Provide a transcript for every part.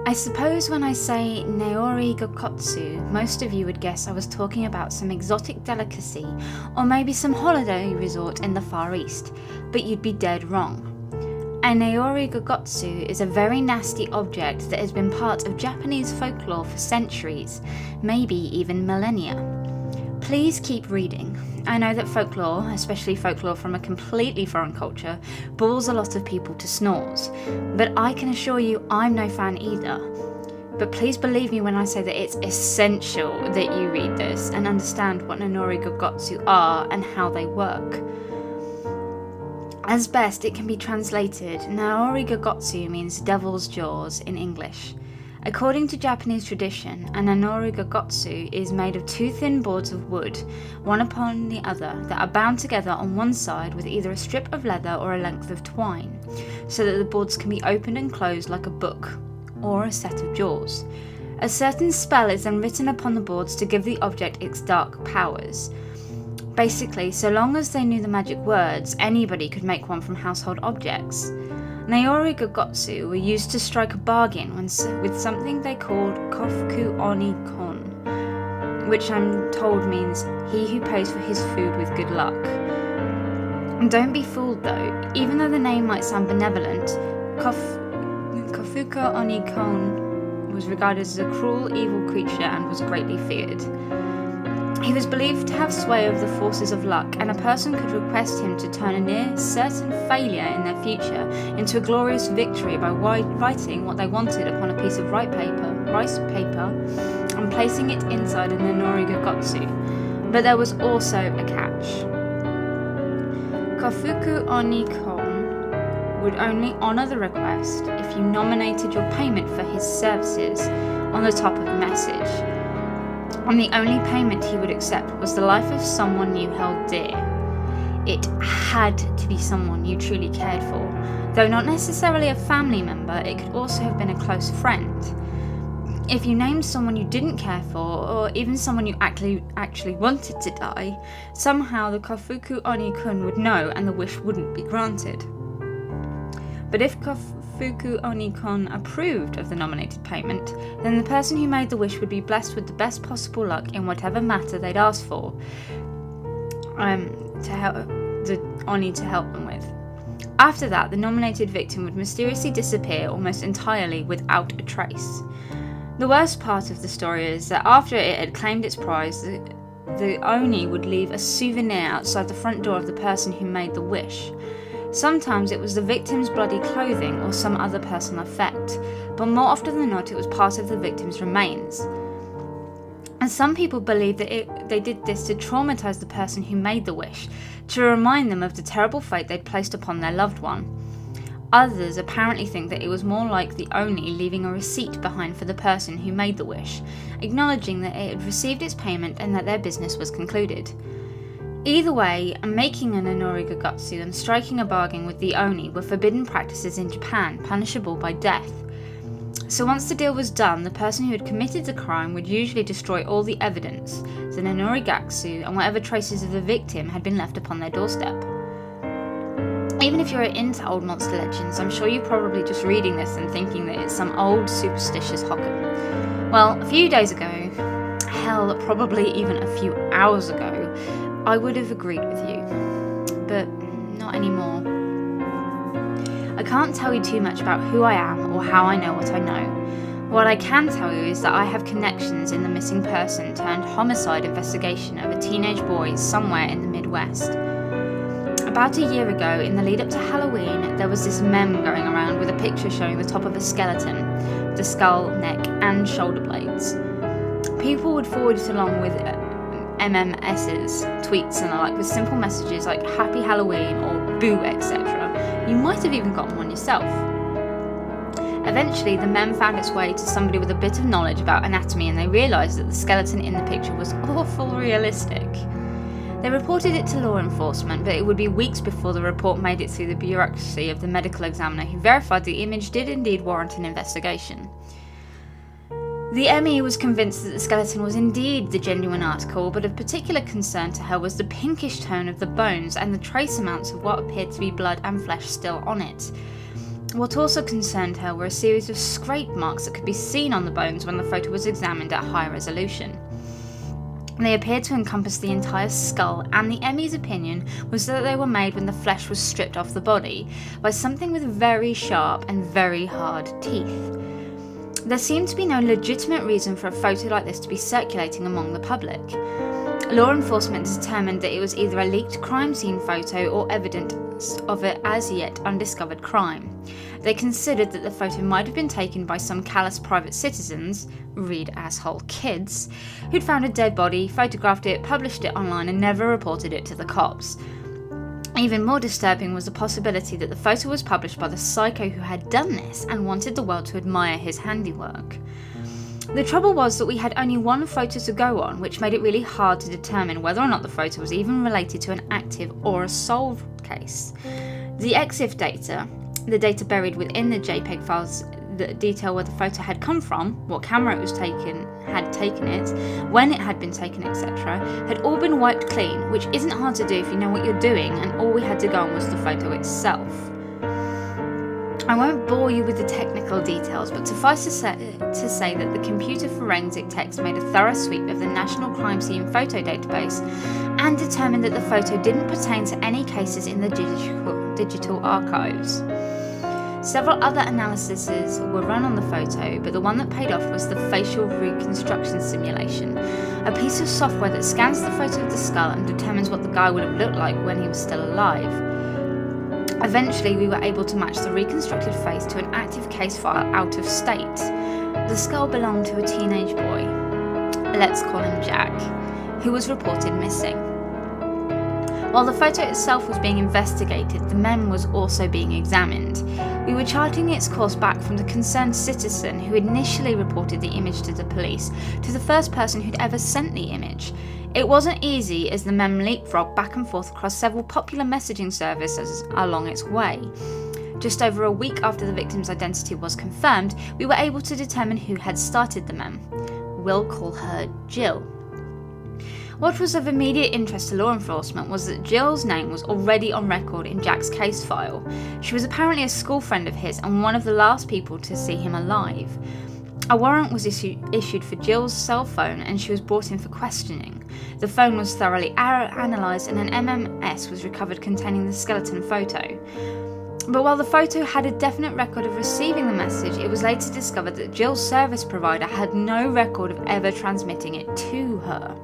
I suppose when I say Naori Gokotsu, most of you would guess I was talking about some exotic delicacy or maybe some holiday resort in the Far East, but you'd be dead wrong. A Naori Gokotsu is a very nasty object that has been part of Japanese folklore for centuries, maybe even millennia. Please keep reading. I know that folklore, especially folklore from a completely foreign culture, bores a lot of people to snores, but I can assure you I'm no fan either. But please believe me when I say that it's essential that you read this and understand what Naori Gokotsu are and how they work. As best it can be translated, Naori Gokotsu means devil's jaws in English. According to Japanese tradition, a Naori Gokotsu is made of two thin boards of wood, one upon the other, that are bound together on one side with either a strip of leather or a length of twine, so that the boards can be opened and closed like a book, or a set of jaws. A certain spell is then written upon the boards to give the object its dark powers. Basically, so long as they knew the magic words, anybody could make one from household objects. Naori Gokotsu were used to strike a bargain with something they called Kofuku Oni Kon, which I'm told means he who pays for his food with good luck. And don't be fooled though, even though the name might sound benevolent, Kofuku Oni Kon was regarded as a cruel, evil creature and was greatly feared. He was believed to have sway over the forces of luck, and a person could request him to turn a near certain failure in their future into a glorious victory by writing what they wanted upon a piece of rice paper and placing it inside a Naori Gokotsu. But there was also a catch. Kofuku Oni Kon would only honour the request if you nominated your payment for his services on the top of the message. And the only payment he would accept was the life of someone you held dear. It had to be someone you truly cared for. Though not necessarily a family member, it could also have been a close friend. If you named someone you didn't care for, or even someone you actually wanted to die, somehow the Kofuku Oni-kun would know and the wish wouldn't be granted. But if Kofuku Oni-kun approved of the nominated payment, then the person who made the wish would be blessed with the best possible luck in whatever matter they'd asked for, to help the Oni to help them with. After that, the nominated victim would mysteriously disappear almost entirely without a trace. The worst part of the story is that after it had claimed its prize, the Oni would leave a souvenir outside the front door of the person who made the wish. Sometimes it was the victim's bloody clothing or some other personal effect, but more often than not it was part of the victim's remains. And some people believe that they did this to traumatise the person who made the wish, to remind them of the terrible fate they'd placed upon their loved one. Others apparently think that it was more like the Oni leaving a receipt behind for the person who made the wish, acknowledging that it had received its payment and that their business was concluded. Either way, making an Naori Gokotsu and striking a bargain with the Oni were forbidden practices in Japan, punishable by death. So once the deal was done, the person who had committed the crime would usually destroy all the evidence, the Naori Gaksu, and whatever traces of the victim had been left upon their doorstep. Even if you're into old monster legends, I'm sure you're probably just reading this and thinking that it's some old superstitious hokum. Well, a few days ago, hell, probably even a few hours ago, I would have agreed with you, but not anymore. I can't tell you too much about who I am or how I know what I know. What I can tell you is that I have connections in the missing person turned homicide investigation of a teenage boy somewhere in the Midwest. About a year ago, in the lead up to Halloween, there was this meme going around with a picture showing the top of a skeleton, the skull, neck and shoulder blades. People would forward it along with MMS's, tweets and the like, with simple messages like Happy Halloween or Boo, etc. You might have even gotten one yourself. Eventually, the meme found its way to somebody with a bit of knowledge about anatomy, and they realised that the skeleton in the picture was awful realistic. They reported it to law enforcement, but it would be weeks before the report made it through the bureaucracy of the medical examiner, who verified the image did indeed warrant an investigation. The ME was convinced that the skeleton was indeed the genuine article, but of particular concern to her was the pinkish tone of the bones and the trace amounts of what appeared to be blood and flesh still on it. What also concerned her were a series of scrape marks that could be seen on the bones when the photo was examined at high resolution. They appeared to encompass the entire skull, and the ME's opinion was that they were made when the flesh was stripped off the body by something with very sharp and very hard teeth. There seemed to be no legitimate reason for a photo like this to be circulating among the public. Law enforcement determined that it was either a leaked crime scene photo or evidence of an as yet undiscovered crime. They considered that the photo might have been taken by some callous private citizens, read asshole kids, who'd found a dead body, photographed it, published it online, and never reported it to the cops. Even more disturbing was the possibility that the photo was published by the psycho who had done this and wanted the world to admire his handiwork. The trouble was that we had only one photo to go on, which made it really hard to determine whether or not the photo was even related to an active or a solved case. The EXIF data, the data buried within the JPEG files that detail where the photo had come from, what camera it was had taken it, when it had been taken, etc., had all been wiped clean, which isn't hard to do if you know what you're doing, and all we had to go on was the photo itself. I won't bore you with the technical details, but suffice to say that the computer forensic techs made a thorough sweep of the National Crime Scene Photo Database and determined that the photo didn't pertain to any cases in the digital archives. Several other analyses were run on the photo, but the one that paid off was the facial reconstruction simulation, a piece of software that scans the photo of the skull and determines what the guy would have looked like when he was still alive. Eventually, we were able to match the reconstructed face to an active case file out of state. The skull belonged to a teenage boy, let's call him Jack, who was reported missing. While the photo itself was being investigated, the mem was also being examined. We were charting its course back from the concerned citizen who initially reported the image to the police to the first person who'd ever sent the image. It wasn't easy, as the mem leapfrogged back and forth across several popular messaging services along its way. Just over a week after the victim's identity was confirmed, we were able to determine who had started the mem. We'll call her Jill. What was of immediate interest to law enforcement was that Jill's name was already on record in Jack's case file. She was apparently a school friend of his and one of the last people to see him alive. A warrant was issued for Jill's cell phone and she was brought in for questioning. The phone was thoroughly analysed and an MMS was recovered containing the skeleton photo. But while the photo had a definite record of receiving the message, it was later discovered that Jill's service provider had no record of ever transmitting it to her.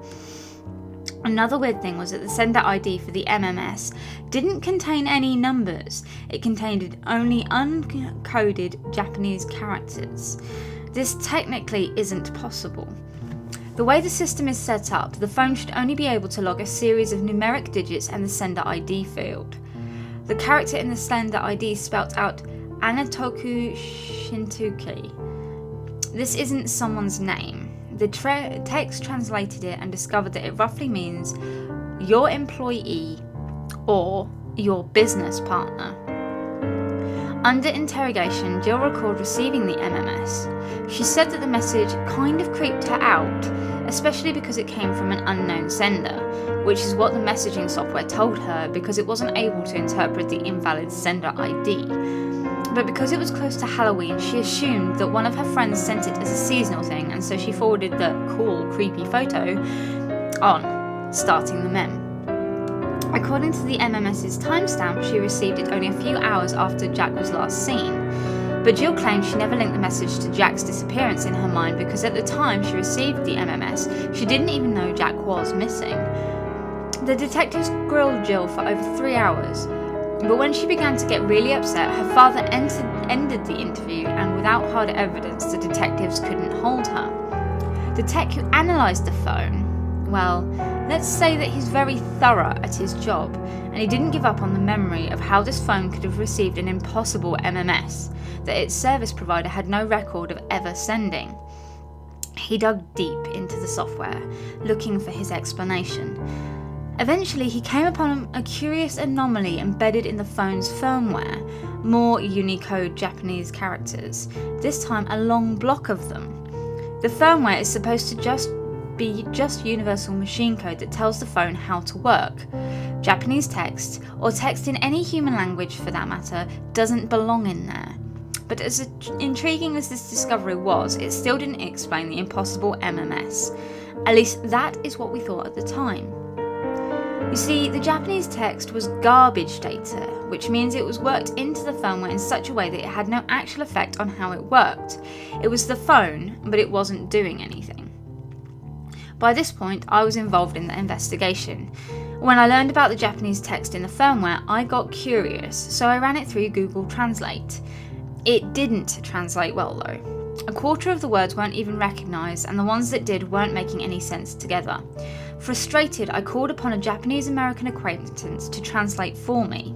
Another weird thing was that the sender ID for the MMS didn't contain any numbers. It contained only uncoded Japanese characters. This technically isn't possible. The way the system is set up, the phone should only be able to log a series of numeric digits and the sender ID field. The character in the sender ID spelt out Anatoku Shintuki. This isn't someone's name. The text translated it and discovered that it roughly means your employee or your business partner. Under interrogation, Jill recalled receiving the MMS. She said that the message kind of creeped her out, especially because it came from an unknown sender, which is what the messaging software told her because it wasn't able to interpret the invalid sender ID. But because it was close to Halloween, she assumed that one of her friends sent it as a seasonal thing, and so she forwarded the cool, creepy photo on, starting the mem. According to the MMS's timestamp, she received it only a few hours after Jack was last seen. But Jill claimed she never linked the message to Jack's disappearance in her mind because at the time she received the MMS, she didn't even know Jack was missing. The detectives grilled Jill for over 3 hours, but when she began to get really upset, her father ended the interview, and without hard evidence, the detectives couldn't hold her. The tech who analysed the phone, well, let's say that he's very thorough at his job, and he didn't give up on the memory of how this phone could have received an impossible MMS that its service provider had no record of ever sending. He dug deep into the software, looking for his explanation. Eventually, he came upon a curious anomaly embedded in the phone's firmware, more Unicode Japanese characters, this time a long block of them. The firmware is supposed to be universal machine code that tells the phone how to work. Japanese text, or text in any human language for that matter, doesn't belong in there. But as intriguing as this discovery was, it still didn't explain the impossible MMS. At least that is what we thought at the time. You see, the Japanese text was garbage data, which means it was worked into the firmware in such a way that it had no actual effect on how it worked. It was the phone, but it wasn't doing anything. By this point, I was involved in the investigation. When I learned about the Japanese text in the firmware, I got curious, so I ran it through Google Translate. It didn't translate well though. A quarter of the words weren't even recognised, and the ones that did weren't making any sense together. Frustrated, I called upon a Japanese-American acquaintance to translate for me.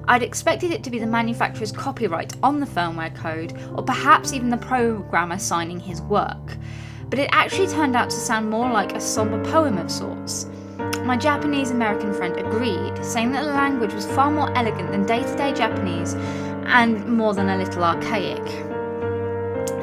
I'd expected it to be the manufacturer's copyright on the firmware code, or perhaps even the programmer signing his work. But it actually turned out to sound more like a somber poem of sorts. My Japanese-American friend agreed, saying that the language was far more elegant than day-to-day Japanese and more than a little archaic.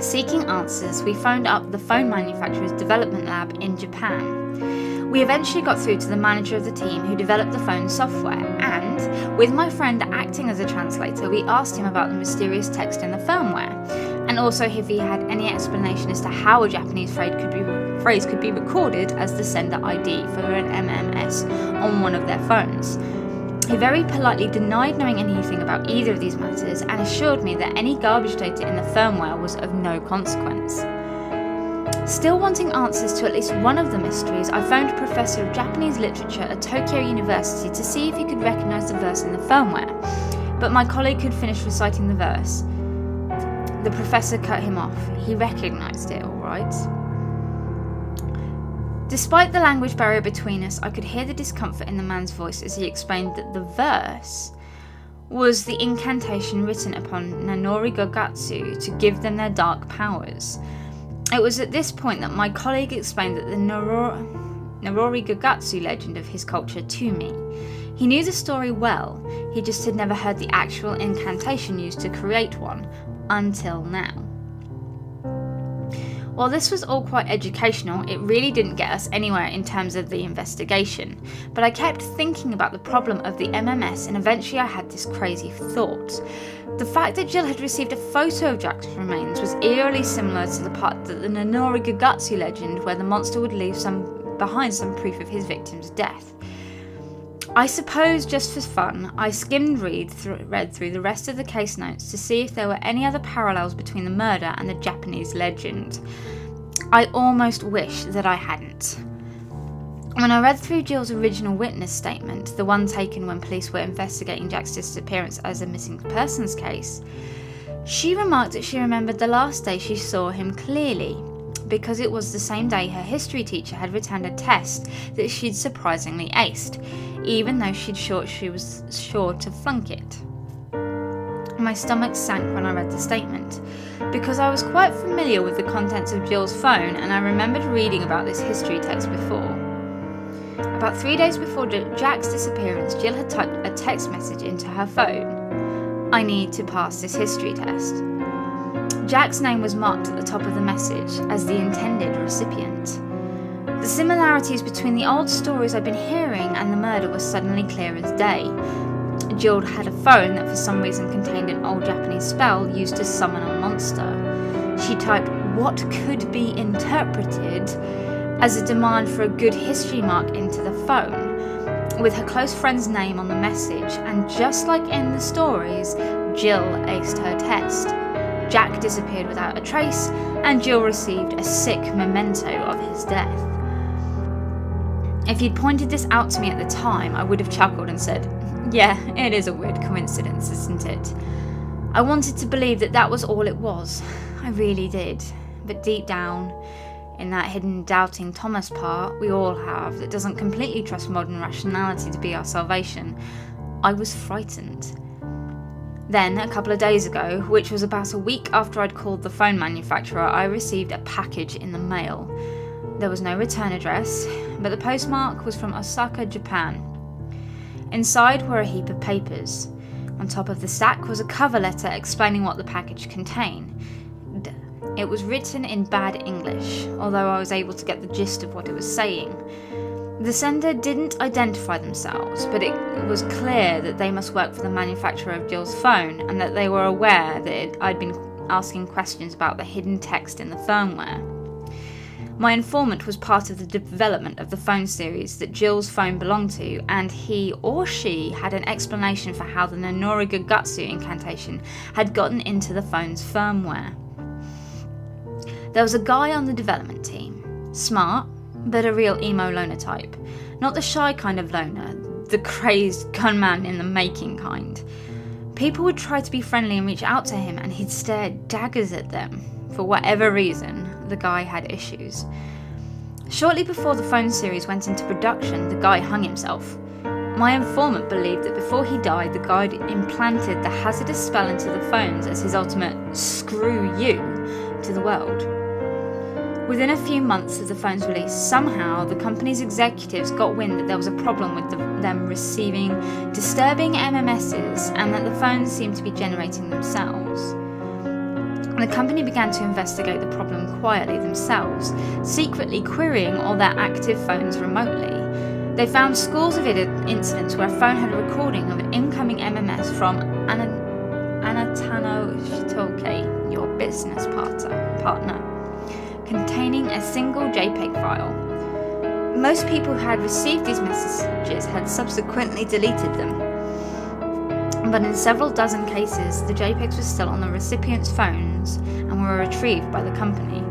Seeking answers, we phoned up the phone manufacturer's development lab in Japan. We eventually got through to the manager of the team who developed the phone software, and, with my friend acting as a translator, we asked him about the mysterious text in the firmware, and also if he had any explanation as to how a Japanese phrase could be recorded as the sender ID for an MMS on one of their phones. He very politely denied knowing anything about either of these matters and assured me that any garbage data in the firmware was of no consequence. Still wanting answers to at least one of the mysteries, I phoned a professor of Japanese literature at Tokyo University to see if he could recognise the verse in the firmware, but my colleague could finish reciting the verse. The professor cut him off. He recognised it, all right. Despite the language barrier between us, I could hear the discomfort in the man's voice as he explained that the verse was the incantation written upon Nanori Gogatsu to give them their dark powers. It was at this point that my colleague explained that the Narori Gogatsu legend of his culture to me. He knew the story well, he just had never heard the actual incantation used to create one, until now. While this was all quite educational, it really didn't get us anywhere in terms of the investigation, but I kept thinking about the problem of the MMS, and eventually I had this crazy thought. The fact that Jill had received a photo of Jack's remains was eerily similar to the part that the Nanori Gogatsu legend, where the monster would leave behind some proof of his victim's death. I suppose, just for fun, I read through the rest of the case notes to see if there were any other parallels between the murder and the Japanese legend. I almost wish that I hadn't. When I read through Jill's original witness statement, the one taken when police were investigating Jack's disappearance as a missing persons case, she remarked that she remembered the last day she saw him clearly, because it was the same day her history teacher had returned a test that she'd surprisingly aced, even though she was sure to flunk it. My stomach sank when I read the statement, because I was quite familiar with the contents of Jill's phone and I remembered reading about this history text before. About 3 days before Jack's disappearance, Jill had typed a text message into her phone. "I need to pass this history test." Jack's name was marked at the top of the message as the intended recipient. The similarities between the old stories I'd been hearing and the murder were suddenly clear as day. Jill had a phone that for some reason contained an old Japanese spell used to summon a monster. She typed what could be interpreted as a demand for a good history mark into the phone, with her close friend's name on the message, and just like in the stories, Jill aced her test. Jack disappeared without a trace, and Jill received a sick memento of his death. If he'd pointed this out to me at the time, I would have chuckled and said, "Yeah, it is a weird coincidence, isn't it?" I wanted to believe that that was all it was. I really did. But deep down, in that hidden doubting Thomas part we all have that doesn't completely trust modern rationality to be our salvation, I was frightened. Then, a couple of days ago, which was about a week after I'd called the phone manufacturer, I received a package in the mail. There was no return address, but the postmark was from Osaka, Japan. Inside were a heap of papers. On top of the stack was a cover letter explaining what the package contained. It was written in bad English, although I was able to get the gist of what it was saying. The sender didn't identify themselves, but it was clear that they must work for the manufacturer of Jill's phone and that they were aware that I'd been asking questions about the hidden text in the firmware. My informant was part of the development of the phone series that Jill's phone belonged to, and he or she had an explanation for how the Nonori Gagutsu incantation had gotten into the phone's firmware. There was a guy on the development team, smart, but a real emo loner type. Not the shy kind of loner, the crazed gunman in the making kind. People would try to be friendly and reach out to him, and he'd stare daggers at them. For whatever reason, the guy had issues. Shortly before the phone series went into production, the guy hung himself. My informant believed that before he died, the guy implanted the hazardous spell into the phones as his ultimate "screw you" to the world. Within a few months of the phone's release, somehow the company's executives got wind that there was a problem with them receiving disturbing MMSs and that the phones seemed to be generating themselves. The company began to investigate the problem quietly themselves, secretly querying all their active phones remotely. They found scores of incidents where a phone had a recording of an incoming MMS from Anatano Shitoke, your business partner, containing a single JPEG file. Most people who had received these messages had subsequently deleted them, but in several dozen cases, the JPEGs were still on the recipient's phones and were retrieved by the company.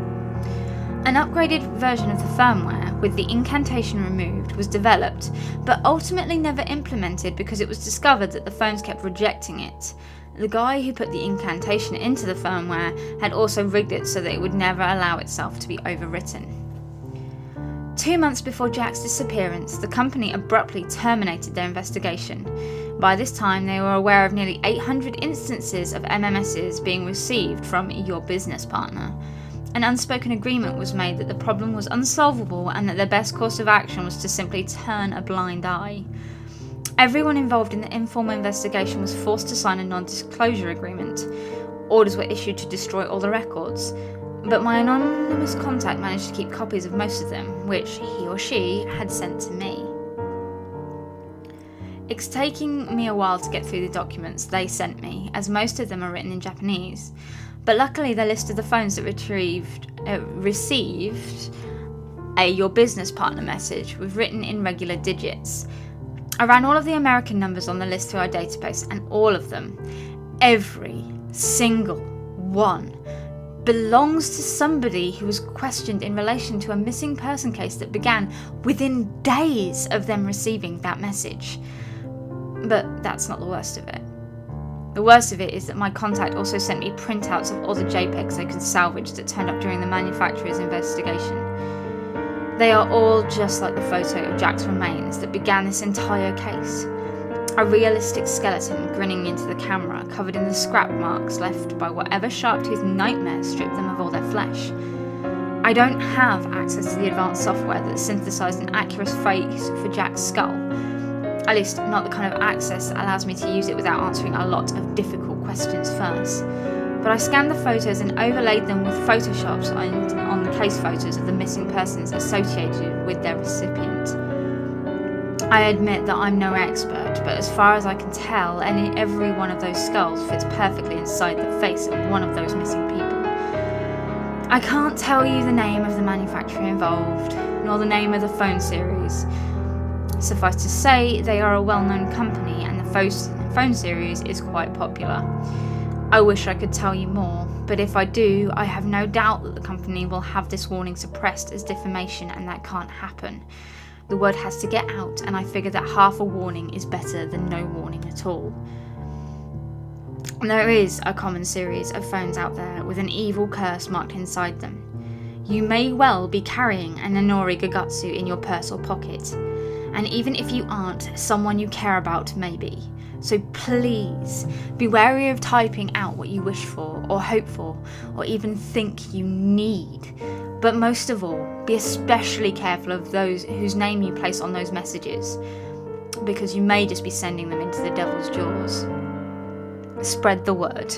An upgraded version of the firmware, with the incantation removed, was developed, but ultimately never implemented because it was discovered that the phones kept rejecting it. The guy who put the incantation into the firmware had also rigged it so that it would never allow itself to be overwritten. 2 months before Jack's disappearance, the company abruptly terminated their investigation. By this time, they were aware of nearly 800 instances of MMSs being received from your business partner. An unspoken agreement was made that the problem was unsolvable and that their best course of action was to simply turn a blind eye. Everyone involved in the informal investigation was forced to sign a non-disclosure agreement. Orders were issued to destroy all the records, but my anonymous contact managed to keep copies of most of them, which he or she had sent to me. It's taking me a while to get through the documents they sent me, as most of them are written in Japanese, but luckily they listed the phones that received a your business partner message was written in regular digits. I ran all of the American numbers on the list through our database, and all of them, every single one, belongs to somebody who was questioned in relation to a missing person case that began within days of them receiving that message. But that's not the worst of it. The worst of it is that my contact also sent me printouts of all the JPEGs they could salvage that turned up during the manufacturer's investigation. They are all just like the photo of Jack's remains that began this entire case. A realistic skeleton grinning into the camera, covered in the scrap marks left by whatever sharp-toothed nightmare stripped them of all their flesh. I don't have access to the advanced software that synthesized an accurate face for Jack's skull. At least, not the kind of access that allows me to use it without answering a lot of difficult questions first. But I scanned the photos and overlaid them with photoshops on the case photos of the missing persons associated with their recipient. I admit that I'm no expert, but as far as I can tell, every one of those skulls fits perfectly inside the face of one of those missing people. I can't tell you the name of the manufacturer involved, nor the name of the phone series. Suffice to say, they are a well-known company and the phone series is quite popular. I wish I could tell you more, but if I do, I have no doubt that the company will have this warning suppressed as defamation, and that can't happen. The word has to get out, and I figure that half a warning is better than no warning at all. There is a common series of phones out there with an evil curse marked inside them. You may well be carrying a Nonori Gagutsu in your purse or pocket, and even if you aren't, someone you care about may be. So please, be wary of typing out what you wish for, or hope for, or even think you need. But most of all, be especially careful of those whose name you place on those messages, because you may just be sending them into the devil's jaws. Spread the word.